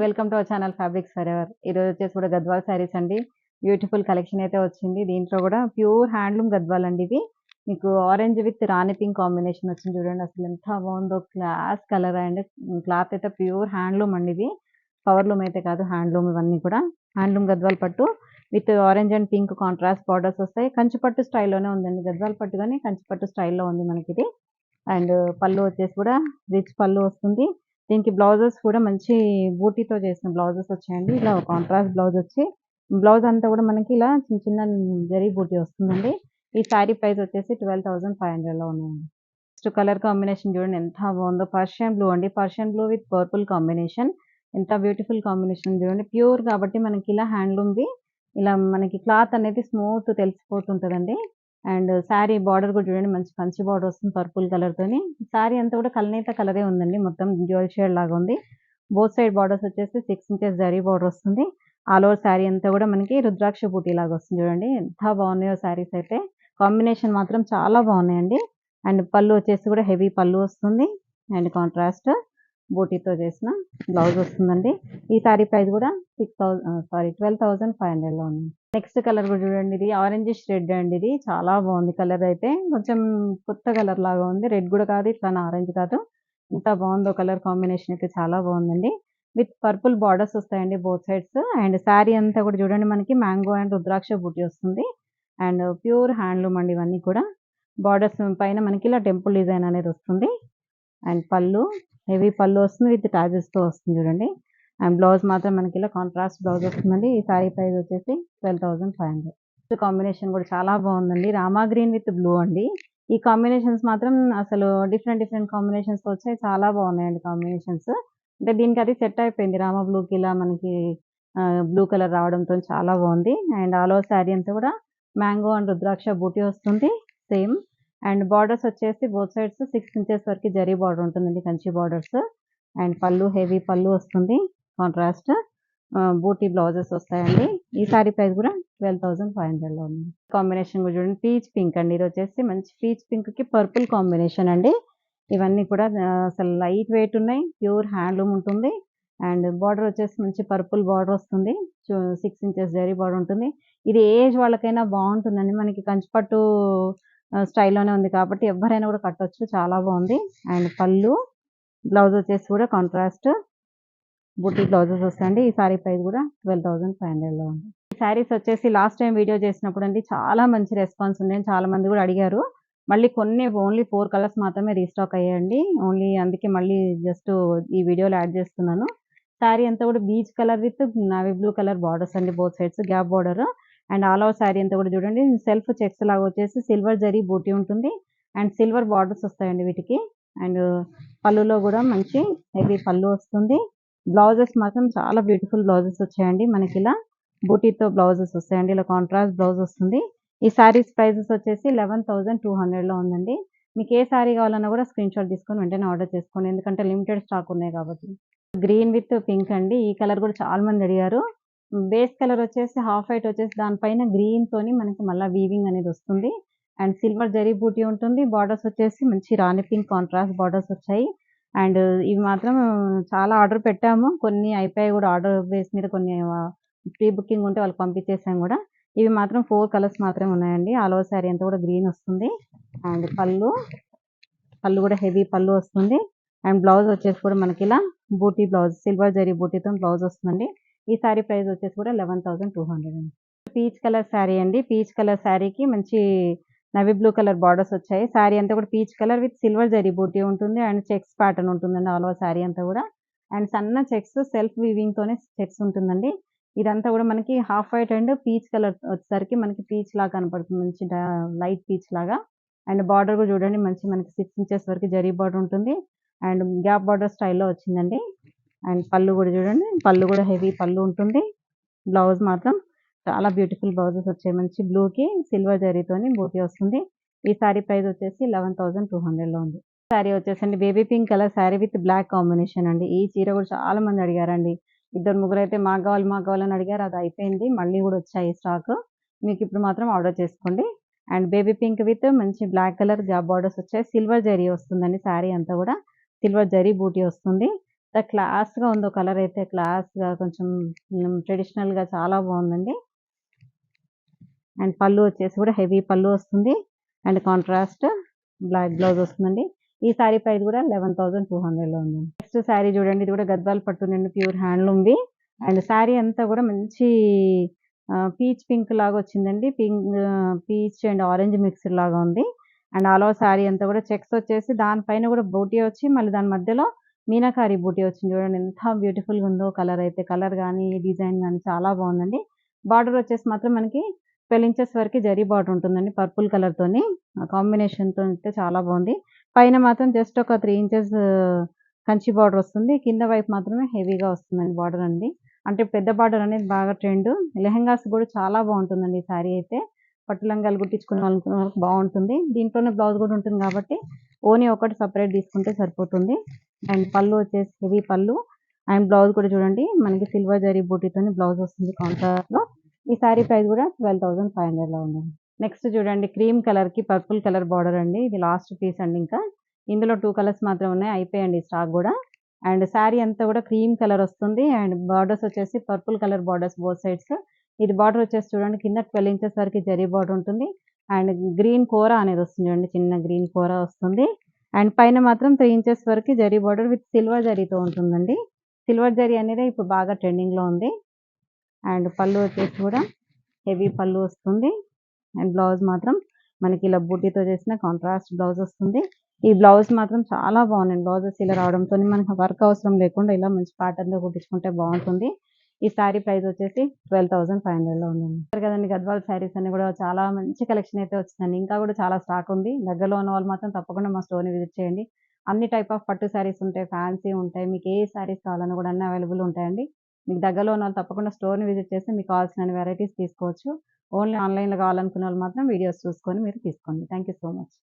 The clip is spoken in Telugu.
Welcome to our channel fabrics for ever. ఈరోజు వచ్చేసి కూడా గద్వాల్ శారీస్ అండి. బ్యూటిఫుల్ కలెక్షన్ అయితే వచ్చింది. దీంట్లో కూడా ప్యూర్ హ్యాండ్లూమ్ గద్వాల్ అండి ఇవి. మీకు orange with Rani pink combination వచ్చింది చూడండి. అసలు ఎంత బాగుందో, క్లాస్ కలర్ అండ్ క్లాత్ అయితే ప్యూర్ హ్యాండ్లూమ్ అండి ఇది. పవర్ లూమ్ అయితే కాదు, హ్యాండ్లూమ్. ఇవన్నీ కూడా హ్యాండ్లూమ్ గద్వాల్ పట్టు with orange and pink contrast borders వస్తాయి. కంచిపట్టు స్టైల్లోనే ఉందండి, గద్వాల్ పట్టు కానీ కంచిపట్టు స్టైల్లో ఉంది మనకి ఇది. అండ్ పళ్ళు వచ్చేసి కూడా రిచ్ పళ్ళు వస్తుంది. దీనికి బ్లౌజెస్ కూడా మంచి బూటీతో చేసిన బ్లౌజెస్ వచ్చాయండి. ఇలా కాంట్రాస్ట్ బ్లౌజ్ వచ్చి బ్లౌజ్ అంతా కూడా మనకి ఇలా చిన్న చిన్న జరీ బూటీ వస్తుందండి. ఈ శారీ ప్రైస్ వచ్చేసి 12,500లో ఉన్నాయండి. నెక్స్ట్ కలర్ కాంబినేషన్ చూడండి ఎంత బాగుందో. పర్షియన్ బ్లూ అండి, Persian blue with purple combination. ఎంత బ్యూటిఫుల్ కాంబినేషన్ చూడండి. ప్యూర్ కాబట్టి మనకి ఇలా హ్యాండ్లూమ్ది, ఇలా మనకి క్లాత్ అనేది స్మూత్ తెలిసిపోతుంటదండి. అండ్ శారీ బార్డర్ కూడా చూడండి, మంచి కంచి బార్డర్ వస్తుంది పర్పుల్ కలర్ తోని. శారీ అంతా కూడా కల్నేత కలరే ఉందండి, మొత్తం డ్యూయల్ షేడ్ లాగా ఉంది. బోత్ సైడ్ బార్డర్స్ వచ్చేసి 6 ఇంచెస్ జరీ బార్డర్ వస్తుంది. ఆల్ ఓవర్ శారీ అంతా కూడా మనకి రుద్రాక్ష బూటీ లాగా వస్తుంది చూడండి. ఎంత బాగున్నాయో శారీస్ అయితే. కాంబినేషన్ మాత్రం చాలా బాగున్నాయండి. అండ్ పళ్ళు వచ్చేసి కూడా హెవీ పళ్ళు వస్తుంది. అండ్ కాంట్రాస్ట్ బూటీతో చేసిన బ్లౌజ్ వస్తుందండి. ఈ శారీ ప్రైస్ కూడా 12,500లో ఉంది. నెక్స్ట్ కలర్ కూడా చూడండి, ఇది ఆరెంజిష్ రెడ్ అండి. ఇది చాలా బాగుంది కలర్ అయితే, కొంచెం కొత్త కలర్ లాగా ఉంది. రెడ్ కూడా కాదు, ఇట్లా ఆరెంజ్ కాదు. ఎంత బాగుందో కలర్ కాంబినేషన్ అయితే, చాలా బాగుందండి. విత్ పర్పుల్ బార్డర్స్ వస్తాయండి బోత్ సైడ్స్. అండ్ శారీ అంతా కూడా చూడండి మనకి మ్యాంగో అండ్ రుద్రాక్ష బూటీ వస్తుంది. అండ్ ప్యూర్ హ్యాండ్లూమ్ అండి ఇవన్నీ కూడా. బార్డర్స్ పైన మనకి ఇలా టెంపుల్ డిజైన్ అనేది వస్తుంది. అండ్ పళ్ళు హెవీ పళ్ళు వస్తుంది విత్ టాజెస్ తో వస్తుంది చూడండి. అండ్ బ్లౌజ్ మాత్రం మనకి ఇలా కాంట్రాస్ట్ బ్లౌజ్ వస్తుందండి. ఈ శారీ ప్రైస్ వచ్చేసి 12,500. కాంబినేషన్ కూడా చాలా బాగుందండి. రామా గ్రీన్ విత్ బ్లూ అండి. ఈ కాంబినేషన్స్ మాత్రం అసలు డిఫరెంట్ డిఫరెంట్ కాంబినేషన్స్ వచ్చాయి, చాలా బాగున్నాయండి కాంబినేషన్స్. అంటే దీనికి అది సెట్ అయిపోయింది, రామా బ్లూకి ఇలా మనకి బ్లూ కలర్ రావడంతో చాలా బాగుంది. అండ్ ఆల్ ఓవర్ శారీ అంతా కూడా మ్యాంగో అండ్ రుద్రాక్ష బూటీ వస్తుంది సేమ్. అండ్ బార్డర్స్ వచ్చేసి బోత్ సైడ్స్ 6 ఇంచెస్ వరకు జరీ బార్డర్ ఉంటుందండి, కంచి బార్డర్స్. అండ్ పళ్ళు హెవీ పళ్ళు వస్తుంది, కాంట్రాస్ట్ బూటీ బ్లౌజెస్ వస్తాయండి. ఈ సారీ ప్రైస్ కూడా 12,500లో ఉంది. కాంబినేషన్ కూడా చూడండి, పీచ్ పింక్ అండి. ఇది వచ్చేసి మంచి పీచ్ పింక్ కి పర్పుల్ కాంబినేషన్ అండి. ఇవన్నీ కూడా అసలు లైట్ వెయిట్ ఉన్నాయి, ప్యూర్ హ్యాండ్లూమ్ ఉంటుంది. అండ్ బార్డర్ వచ్చేసి మంచి పర్పుల్ బార్డర్ వస్తుంది, 6 ఇంచెస్ జరీ బార్డర్ ఉంటుంది. ఇది ఏజ్ వాళ్ళకైనా బాగుంటుందండి, మనకి కంచిపట్టు స్టైల్లోనే ఉంది కాబట్టి ఎవరైనా కూడా కట్టొచ్చు, చాలా బాగుంది. అండ్ పళ్ళు బ్లౌజ్ వచ్చేసి కూడా కాంట్రాస్ట్ బూటీ బ్లౌజెస్ వస్తాయండి. ఈ సారీ ప్రైస్ కూడా 12,500లో ఉంది. ఈ శారీస్ వచ్చేసి లాస్ట్ టైం వీడియో చేసినప్పుడు అండి చాలా మంచి రెస్పాన్స్ ఉంది, చాలా మంది కూడా అడిగారు. మళ్ళీ కొన్ని ఓన్లీ 4 కలర్స్ మాత్రమే రీస్టాక్ అయ్యాయండి. ఓన్లీ అందుకే మళ్ళీ జస్ట్ ఈ వీడియోలో యాడ్ చేస్తున్నాను. శారీ అంతా కూడా peach colour with navy blue colour borders అండి, both sides gap border. And all over sari అంతా కూడా చూడండి సెల్ఫ్ చెక్స్ లాగా వచ్చేసి సిల్వర్ జరీ బూటీ ఉంటుంది. అండ్ సిల్వర్ బార్డర్స్ వస్తాయండి వీటికి. అండ్ పళ్ళులో కూడా మంచి హెవీ పళ్ళు వస్తుంది. బ్లౌజెస్ మాత్రం చాలా బ్యూటిఫుల్ బ్లౌజెస్ వచ్చాయండి మనకి, ఇలా బూటీతో బ్లౌజెస్ వస్తాయండి. ఇలా కాంట్రాస్ట్ బ్లౌజ్ వస్తుంది. ఈ శారీస్ ప్రైజెస్ వచ్చేసి 11,200లో ఉందండి. మీకు ఏ శారీ కావాలన్నా కూడా స్క్రీన్ షాట్ తీసుకొని వెంటనే ఆర్డర్ చేసుకోండి, ఎందుకంటే లిమిటెడ్ స్టాక్ ఉన్నాయి కాబట్టి. గ్రీన్ విత్ పింక్ అండి, ఈ కలర్ కూడా చాలా మంది అడిగారు. బేస్ కలర్ వచ్చేసి హాఫ్ వైట్ వచ్చేసి దానిపైన గ్రీన్ తోని మనకి మళ్ళీ వీవింగ్ అనేది వస్తుంది. అండ్ సిల్వర్ జరీ బూటీ ఉంటుంది. బార్డర్స్ వచ్చేసి మంచి రాణి పింక్ కాంట్రాస్ట్ బార్డర్స్ వచ్చాయి. అండ్ ఇవి మాత్రం చాలా ఆర్డర్ పెట్టాము, కొన్ని అయిపోయాయి కూడా. ఆర్డర్ బేస్ మీద కొన్ని ప్రీ బుకింగ్ ఉంటే వాళ్ళకి పంపించేసాం కూడా. ఇవి మాత్రం 4 కలర్స్ మాత్రమే ఉన్నాయండి. ఆల్ ఓవర్ శారీ అంతా కూడా గ్రీన్ వస్తుంది. అండ్ పళ్ళు కూడా హెవీ పళ్ళు వస్తుంది. అండ్ బ్లౌజ్ వచ్చేసి కూడా మనకి ఇలా బూటీ బ్లౌజ్, సిల్వర్ జరీ బూటీతో బ్లౌజ్ వస్తుందండి. ఈ శారీ ప్రైస్ వచ్చేసి కూడా 11,200 అండి. పీచ్ కలర్ శారీ అండి. పీచ్ కలర్ శారీకి మంచి నవీ బ్లూ కలర్ బార్డర్స్ వచ్చాయి. శారీ అంతా కూడా peach colour with silver zari buti ఉంటుంది. అండ్ చెక్స్ ప్యాటర్న్ ఉంటుందండి ఆల్ ఓవర్ శారీ అంతా కూడా. అండ్ సన్న చెక్స్ సెల్ఫ్ వీవింగ్ తోనే చెక్స్ ఉంటుందండి. ఇదంతా కూడా మనకి half white and peach colour వచ్చేసరికి మనకి పీచ్ లాగా కనపడుతుంది, మంచి లైట్ పీచ్ లాగా. అండ్ బార్డర్ కూడా చూడండి మంచి మనకి 6 ఇంచెస్ వరకు జరీ బార్డర్ ఉంటుంది. అండ్ గ్యాప్ బార్డర్ స్టైల్లో వచ్చిందండి. అండ్ పళ్ళు కూడా చూడండి, పళ్ళు కూడా హెవీ పళ్ళు ఉంటుంది. బ్లౌజ్ మాత్రం చాలా బ్యూటిఫుల్ బ్లౌజెస్ వచ్చాయి, మంచి బ్లూకి సిల్వర్ జరీతోని బూటీ వస్తుంది. ఈ శారీ ప్రైస్ వచ్చేసి 11,200లో ఉంది. శారీ వచ్చేసండి baby pink colour sari with black combination అండి. ఈ చీర కూడా చాలా మంది అడిగారండి, 2-3 అయితే మాకు కావాలని అడిగారు, అది అయిపోయింది. మళ్ళీ కూడా వచ్చాయి స్టాక్, మీకు ఇప్పుడు మాత్రం ఆర్డర్ చేసుకోండి. అండ్ బేబీ పింక్ విత్ మంచి బ్లాక్ కలర్ జాబ్ బార్డర్స్ వచ్చాయి. సిల్వర్ జరీ వస్తుందండి శారీ అంతా కూడా, సిల్వర్ జరీ బూటీ వస్తుంది. ఎంత క్లాస్‌గా ఉందో కలర్ అయితే క్లాస్‌గా కొంచెం ట్రెడిషనల్‌గా చాలా బాగుందండి. అండ్ పళ్ళు వచ్చేసి కూడా హెవీ పళ్ళు వస్తుంది. అండ్ కాంట్రాస్ట్ బ్లాక్ బ్లౌజ్ వస్తుందండి. ఈ సారీ ప్రైస్ కూడా 11,200లో ఉంది. నెక్స్ట్ సారీ చూడండి, ఇది కూడా గద్వాల్ పట్టు నుండి ప్యూర్ హ్యాండ్లూమ్‌ది. అండ్ సారీ అంతా కూడా మంచి పీచ్ పింక్ లాగా వచ్చిందండి. పీచ్ అండ్ ఆరెంజ్ మిక్స్డ్ లాగా ఉంది. అండ్ ఆల్ ఓవర్ సారీ అంతా కూడా చెక్స్ వచ్చేసి దానిపైన కూడా బూటీ వచ్చి మళ్ళీ దాని మధ్యలో మీనాకారి బూటీ వచ్చింది. చూడండి ఎంత బ్యూటిఫుల్‌గా ఉందో కలర్ అయితే. కలర్ గానీ, డిజైన్ గానీ చాలా బాగుందండి. బార్డర్ వచ్చేసి మాత్రం మనకి 12 ఇంచెస్ వరకు జరీ బార్డర్ ఉంటుందండి. పర్పుల్ కలర్‌తోని కాంబినేషన్‌తో అయితే చాలా బాగుంది. పైన మాత్రం జస్ట్ ఒక 3 ఇంచెస్ కంచి బార్డర్ వస్తుంది. కింద వైపు మాత్రమే హెవీగా వస్తుందండి బార్డర్ అండి. అంటే పెద్ద బార్డర్ అనేది బాగా ట్రెండ్. లెహెంగాస్ కూడా చాలా బాగుంటుందండి ఈ సారీ అయితే. పట్టు లంగాలు కుట్టించుకునే వాళ్ళకి బాగుంటుంది. దీంట్లోనే బ్లౌజ్ కూడా ఉంటుంది కాబట్టి ఓనీ ఒకటి సెపరేట్ తీసుకుంటే సరిపోతుంది. అండ్ పళ్ళు వచ్చేసి హెవీ పళ్ళు. అండ్ బ్లౌజ్ కూడా చూడండి మనకి సిల్వర్ జరీ బూటీతోని బ్లౌజ్ వస్తుంది కాంట్రాస్ట్‌లో. ఈ సారీ ప్రైస్ కూడా 12,500లో ఉందండి. నెక్స్ట్ చూడండి, క్రీమ్ కలర్‌కి పర్పుల్ కలర్ బార్డర్ అండి. ఇది లాస్ట్ పీస్ అండి ఇంకా. ఇందులో 2 కలర్స్ మాత్రమే ఉన్నాయి. అయిపోయాయండి స్టాక్ కూడా. అండ్ సారీ అంతా కూడా క్రీమ్ కలర్ వస్తుంది. అండ్ బార్డర్స్ వచ్చేసి purple colour borders both sides. ఇది బార్డర్ వచ్చేసి చూడండి కింద 12 ఇంచెస్ వరకు జరీ బార్డర్ ఉంటుంది. అండ్ గ్రీన్ కోర అనేది వస్తుంది చూడండి, చిన్న గ్రీన్ కోర వస్తుంది. అండ్ పైన మాత్రం 3 ఇంచెస్ వరకు జరీ బార్డర్ విత్ సిల్వర్ జరీతో ఉంటుందండి. సిల్వర్ జరీ అనేది ఇప్పుడు బాగా ట్రెండింగ్‌లో ఉంది. అండ్ పళ్ళు వచ్చేసి కూడా హెవీ పళ్ళు వస్తుంది. అండ్ బ్లౌజ్ మాత్రం మనకి ఇలా బూటీతో చేసిన కాంట్రాస్ట్ బ్లౌజ్ వస్తుంది. ఈ బ్లౌజ్ మాత్రం చాలా బాగుందండి. బ్లౌజెస్ ఇలా రావడంతోని మనకు వర్క్ అవసరం లేకుండా ఇలా మంచి ప్యాటర్న్‌లో కుట్టించుకుంటే బాగుంటుంది. ఈ సారీ ప్రైస్ వచ్చేసి 12,500లో ఉందండి. చూసారు కదండీ, గద్వాల్ సారీస్ అన్ని కూడా చాలా మంచి కలెక్షన్ అయితే వచ్చిందండి. ఇంకా కూడా చాలా స్టాక్ ఉంది. దగ్గరలో ఉన్న వాళ్ళు మాత్రం తప్పకుండా మా స్టోర్‌ని విజిట్ చేయండి. అన్ని టైప్ ఆఫ్ పట్టు సారీస్ ఉంటాయి, ఫ్యాన్సీ ఉంటాయి. మీకు ఏ సారీస్ కావాలన్నా కూడా అన్నీ అవైలబుల్ ఉంటాయండి. మీకు దగ్గరలో ఉన్న వాళ్ళు తప్పకుండా స్టోర్‌ని విజిట్ చేసి మీకు కావాల్సిన వెరైటీస్ తీసుకోవచ్చు. ఓన్లీ ఆన్‌లైన్‌లో కావాలనుకునే వాళ్ళు మాత్రం వీడియోస్ చూసుకొని మీరు తీసుకోండి. Thank you so much.